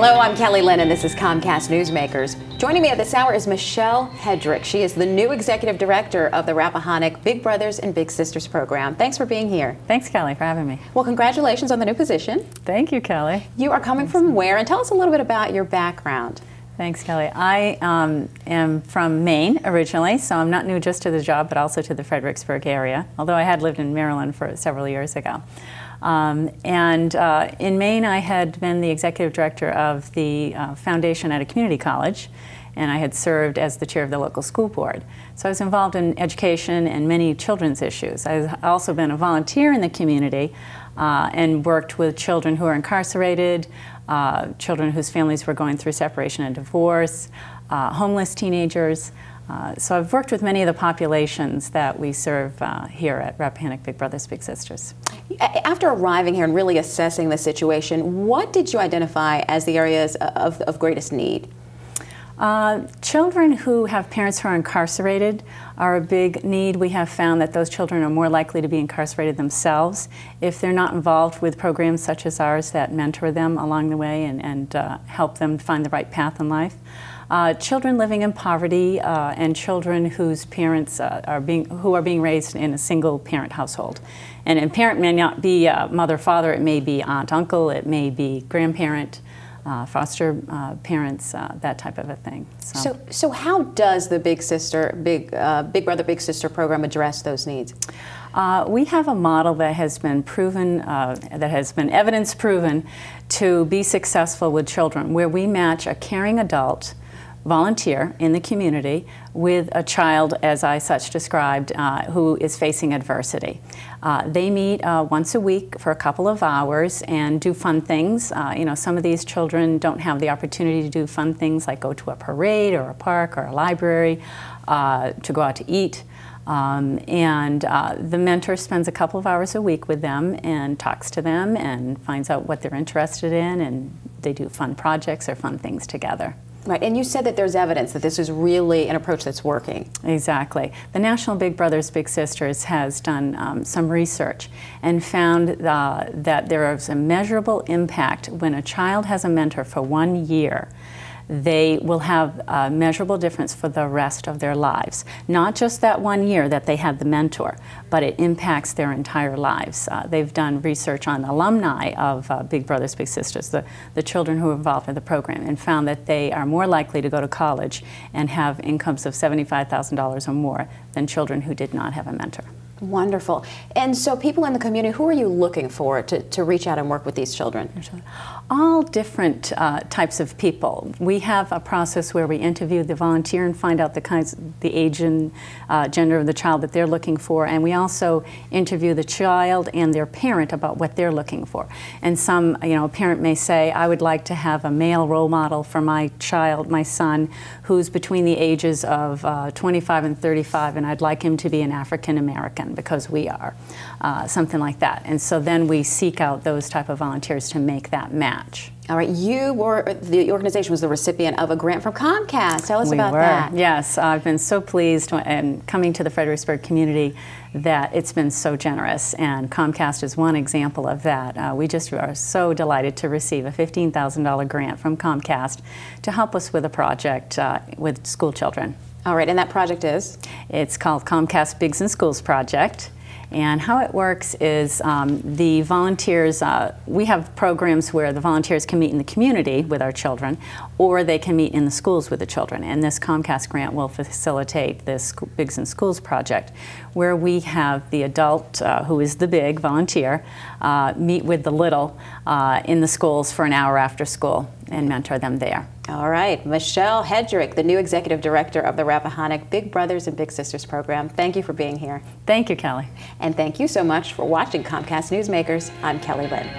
Hello, I'm Kelly Lynn, and this is Comcast Newsmakers. Joining me at this hour is Michelle Hedrich. She is the new executive director of the Rappahannock Big Brothers and Big Sisters program. Thanks for being here. Thanks, Kelly, for having me. Well, congratulations on the new position. Thank you, Kelly. You are coming from where? And tell us a little bit about your background. Thanks, Kelly. I am from Maine originally, so I'm not new just to the job, but also to the Fredericksburg area, although I had lived in Maryland for several years ago. In Maine, I had been the executive director of the foundation at a community college, and I had served as the chair of the local school board. So I was involved in education and many children's issues. I've also been a volunteer in the community and worked with children who are incarcerated, children whose families were going through separation and divorce, homeless teenagers. So I've worked with many of the populations that we serve here at Rappahannock Big Brothers Big Sisters. After arriving here and really assessing the situation, what did you identify as the areas of greatest need? Children who have parents who are incarcerated are a big need. We have found that those children are more likely to be incarcerated themselves if they're not involved with programs such as ours that mentor them along the way and help them find the right path in life. Children living in poverty and children whose parents are being raised in a single parent household. And a parent may not be mother, father, it may be aunt, uncle, it may be grandparent, foster parents, that type of a thing. So how does the Big Brother Big Sister program address those needs? We have a model that has been proven, that has been evidence proven to be successful with children, where we match a caring adult volunteer in the community with a child, as I such described, who is facing adversity. They meet once a week for a couple of hours and do fun things. You know, some of these children don't have the opportunity to do fun things like go to a parade or a park or a library, to go out to eat. The mentor spends a couple of hours a week with them and talks to them and finds out what they're interested in, and they do fun projects or fun things together. Right, and you said that there's evidence that this is really an approach that's working. Exactly. The National Big Brothers Big Sisters has done some research and found that there is a measurable impact when a child has a mentor for 1 year. They will have a measurable difference for the rest of their lives. Not just that 1 year that they had the mentor, but it impacts their entire lives. They've done research on alumni of Big Brothers Big Sisters, the children who are involved in the program, and found that they are more likely to go to college and have incomes of $75,000 or more than children who did not have a mentor. Wonderful. And so people in the community, who are you looking for to reach out and work with these children? All different types of people. We have a process where we interview the volunteer and find out the age and gender of the child that they're looking for, and we also interview the child and their parent about what they're looking for. And some, a parent may say, I would like to have a male role model for my child, my son, who's between the ages of 25 and 35, and I'd like him to be an African American, because we are, something like that. And so then we seek out those type of volunteers to make that match. All right, the organization was the recipient of a grant from Comcast. Tell us about that. Yes, I've been so pleased and coming to the Fredericksburg community that it's been so generous, and Comcast is one example of that. We just are so delighted to receive a $15,000 grant from Comcast to help us with a project with school children. All right, and that project is? It's called Comcast Bigs in Schools Project. And how it works is the volunteers, we have programs where the volunteers can meet in the community with our children, or they can meet in the schools with the children. And this Comcast grant will facilitate this Bigs in Schools project, where we have the adult, who is the big volunteer, meet with the little in the schools for an hour after school and mentor them there. All right, Michelle Hedrich, the new executive director of the Rappahannock Big Brothers and Big Sisters program. Thank you for being here. Thank you, Kelly. And thank you so much for watching Comcast Newsmakers. I'm Kelly Lynn.